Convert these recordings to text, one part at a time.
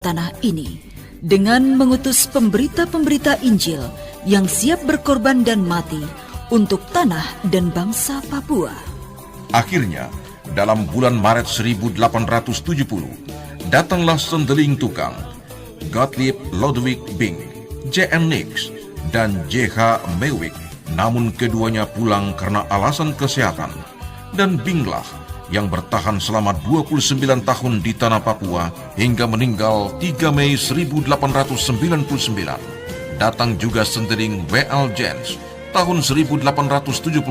tanah ini dengan mengutus pemberita-pemberita Injil yang siap berkorban dan mati untuk tanah dan bangsa Papua. Akhirnya, dalam bulan Maret 1870, datanglah sendeling tukang, Gottlieb Ludwig Bing, J.N. Nix, dan J.H. Mewick. Namun keduanya pulang karena alasan kesehatan, dan Binglah yang bertahan selama 29 tahun di tanah Papua hingga meninggal 3 Mei 1899. Datang juga sendeling W.L. Jens tahun 1876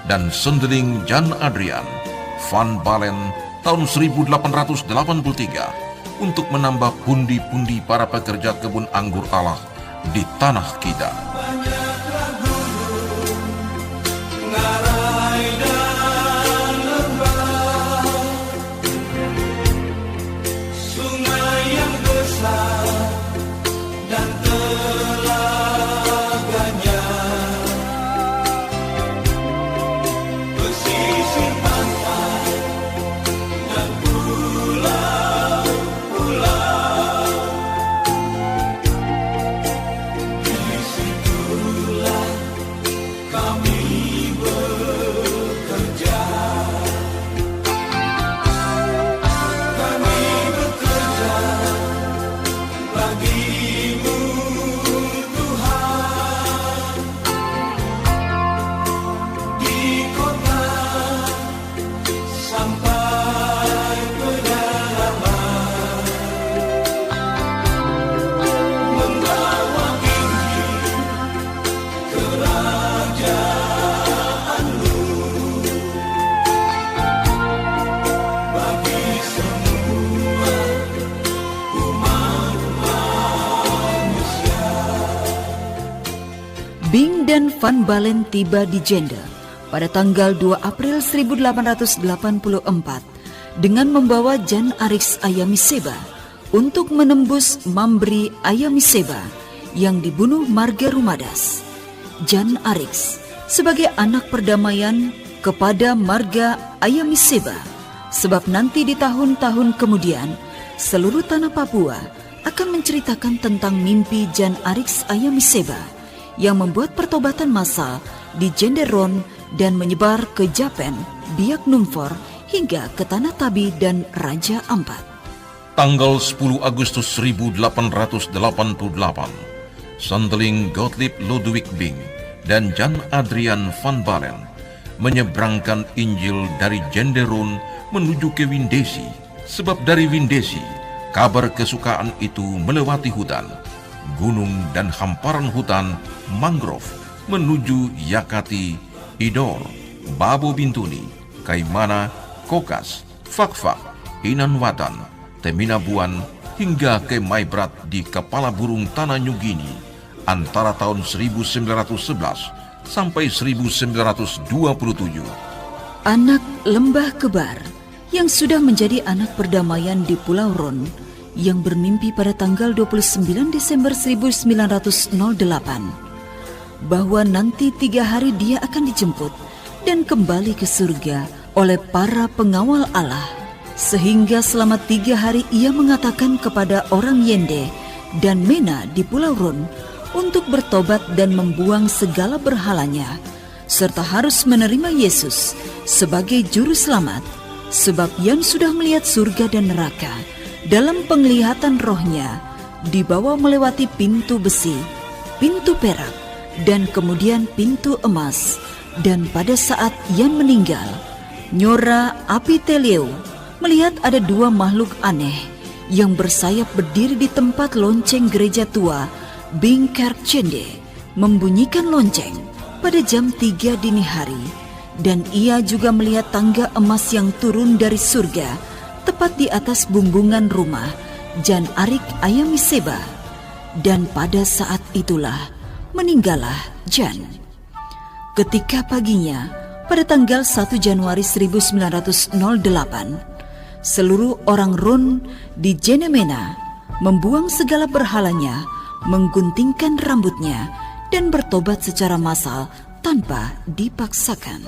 dan sendeling Jan Adrian van Balen tahun 1883 untuk menambah pundi-pundi para pekerja kebun anggur Allah di tanah kita. Bing dan Van Balen tiba di Jende pada tanggal 2 April 1884 dengan membawa Jan Arix Ayamiseba untuk menembus Mambri Ayamiseba yang dibunuh Marga Rumadas. Jan Arix sebagai anak perdamaian kepada Marga Ayamiseba, sebab nanti di tahun-tahun kemudian seluruh tanah Papua akan menceritakan tentang mimpi Jan Arix Ayamiseba yang membuat pertobatan massal di Jenderon dan menyebar ke Japan, Biak Numfor, hingga ke Tanah Tabi dan Raja Ampat. Tanggal 10 Agustus 1888, sendeling Gottlieb Ludwig Bing dan Jan Adrian van Balen menyeberangkan Injil dari Jenderon menuju ke Windesi, sebab dari Windesi kabar kesukaan itu melewati hutan, gunung dan hamparan hutan mangrove menuju Yakati, Idor, Babo Bintuni, Kaimana, Kokas, Fakfak, Inanwatan, Teminabuan hingga ke Maibrat di kepala burung tanah New Guinea antara tahun 1911 sampai 1927. Anak Lembah Kebar yang sudah menjadi anak perdamaian di Pulau Ron yang bermimpi pada tanggal 29 Desember 1908 bahwa nanti 3 hari dia akan dijemput dan kembali ke surga oleh para pengawal Allah, sehingga selama 3 hari ia mengatakan kepada orang Yende dan Mena di Pulau Ron untuk bertobat dan membuang segala berhalanya, serta harus menerima Yesus sebagai juru selamat, sebab yang sudah melihat surga dan neraka dalam penglihatan rohnya dibawa melewati pintu besi, pintu perak, dan kemudian pintu emas. Dan pada saat Yan meninggal, Nyora Apiteleu melihat ada 2 makhluk aneh yang bersayap berdiri di tempat lonceng gereja tua Bing Kerk Jende membunyikan lonceng pada jam 3 dini hari. Dan ia juga melihat tangga emas yang turun dari surga tepat di atas bumbungan rumah Jan Arix Ayamiseba. Dan pada saat itulah meninggallah Jan. Ketika paginya, pada tanggal 1 Januari 1908, seluruh orang Ron di Jenemena membuang segala berhalanya, mengguntingkan rambutnya, dan bertobat secara massal tanpa dipaksakan.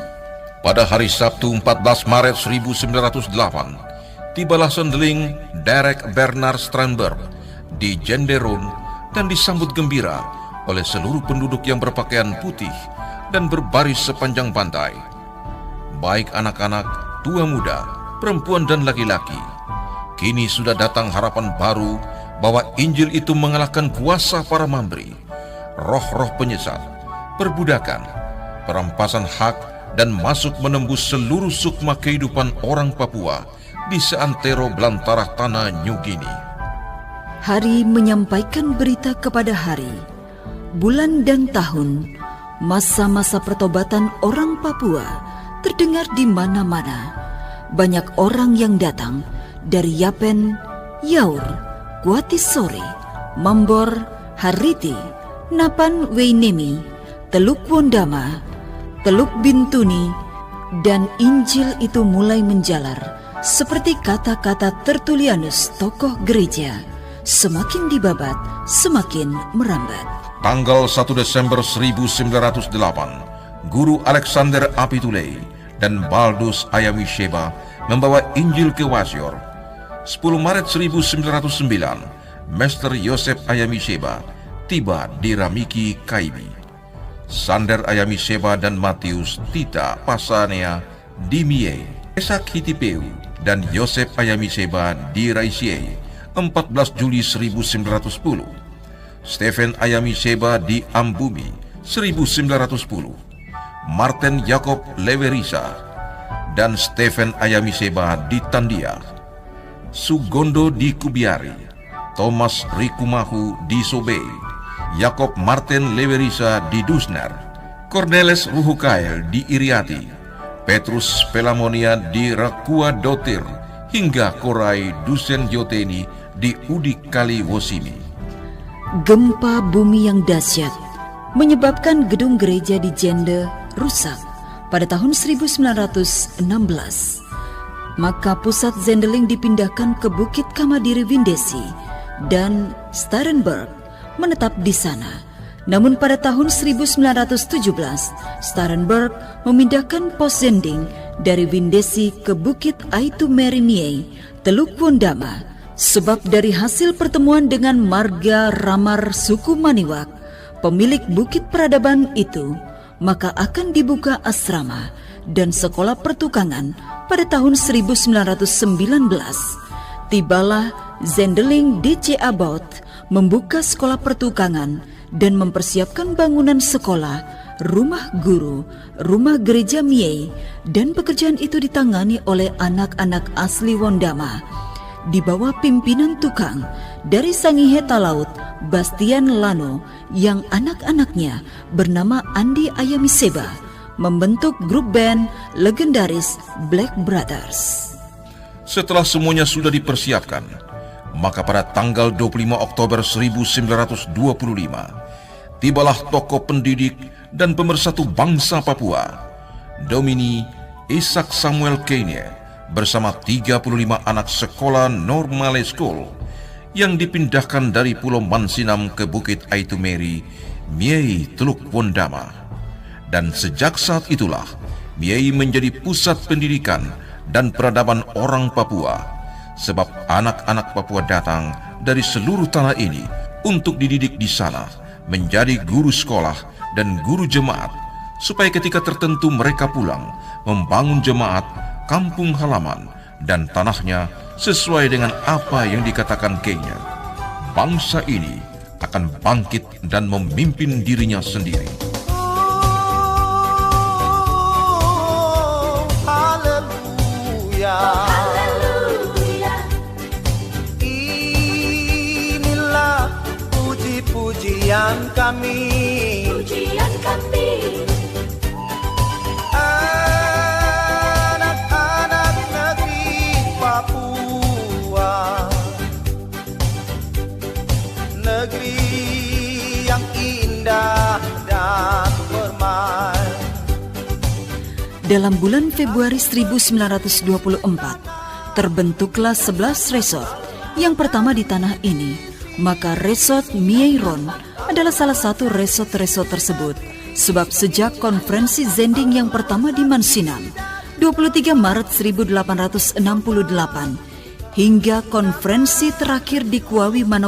Pada hari Sabtu 14 Maret 1908, tibalah sendeling Derek Bernard Strandberg di Genderon dan disambut gembira oleh seluruh penduduk yang berpakaian putih dan berbaris sepanjang pantai. Baik anak-anak, tua muda, perempuan dan laki-laki. Kini sudah datang harapan baru bahwa Injil itu mengalahkan kuasa para memberi, roh-roh penyesat, perbudakan, perampasan hak, dan masuk menembus seluruh sukma kehidupan orang Papua di seantero belantara tanah New Guinea. Hari menyampaikan berita kepada hari, bulan dan tahun, masa-masa pertobatan orang Papua terdengar di mana-mana. Banyak orang yang datang dari Yapen, Yaur, Kuatisore, Mambor, Hariti, Napan Weinemi, Teluk Wondama, Teluk Bintuni, dan Injil itu mulai menjalar seperti kata-kata Tertullianus, tokoh gereja. Semakin dibabat, semakin merambat. Tanggal 1 Desember 1908, Guru Alexander Apitulei dan Baldus Ayamisheba membawa Injil ke Wasior. 10 Maret 1909, Master Yosef Ayamisheba tiba di Ramiki, Kaibi. Sander Ayamisheba dan Matius Tita Pasanea di Mie, Esak Hitipeu dan Yosef Ayamisheba di Raisie, 14 Juli 1910. Stephen Ayamisheba di Ambumi, 1910. Martin Jacob Leverisa dan Stephen Ayamisheba di Tandia. Sugondo di Kubiari, Thomas Rikumahu di Sobei, Jacob Martin Leverisa di Dusner, Cornelis Ruhukael di Iriati, Petrus Pelamonia di Rakua Dotir, hingga Korai Dusen Yoteni di Udik Kali Wosimi. Gempa bumi yang dahsyat menyebabkan gedung gereja di Jende rusak pada tahun 1916. Maka pusat Zendeling dipindahkan ke Bukit Kamadiri Windesi dan Starenburg menetap di sana. Namun pada tahun 1917, Starenburg memindahkan pos Zending dari Windesi ke Bukit Aitu Meriniei, Teluk Wondama, sebab dari hasil pertemuan dengan marga Ramar suku Maniwak, pemilik Bukit Peradaban itu, maka akan dibuka asrama dan sekolah pertukangan pada tahun 1919. Tibalah Zendeling DC About membuka sekolah pertukangan dan mempersiapkan bangunan sekolah, rumah guru, rumah gereja Mie, dan pekerjaan itu ditangani oleh anak-anak asli Wondama di bawah pimpinan tukang dari Sangihe Talaut, Bastian Lano, yang anak-anaknya bernama Andi Ayamiseba, membentuk grup band legendaris Black Brothers. Setelah semuanya sudah dipersiapkan, maka pada tanggal 25 Oktober 1925, tibalah tokoh pendidik dan pemersatu bangsa Papua, Domini Isaac Samuel Kenya, bersama 35 anak sekolah Normale School yang dipindahkan dari Pulau Mansinam ke Bukit Aitumeri, Miei, Teluk Wondama. Dan sejak saat itulah Miei menjadi pusat pendidikan dan peradaban orang Papua, sebab anak-anak Papua datang dari seluruh tanah ini untuk dididik di sana menjadi guru sekolah dan guru jemaat, supaya ketika tertentu mereka pulang membangun jemaat kampung halaman dan tanahnya sesuai dengan apa yang dikatakan Kenya. Bangsa ini akan bangkit dan memimpin dirinya sendiri. Oh, haleluya. Haleluya. Inilah puji-pujian kami. Pujian kami. Negeri yang indah dan permai. Dalam bulan Februari 1924, terbentuklah 11 resort yang pertama di tanah ini. Maka resort Mieiron adalah salah satu resort-resort tersebut, sebab sejak konferensi Zending yang pertama di Mansinam, 23 Maret 1868, hingga konferensi terakhir di Kuawi Manokwari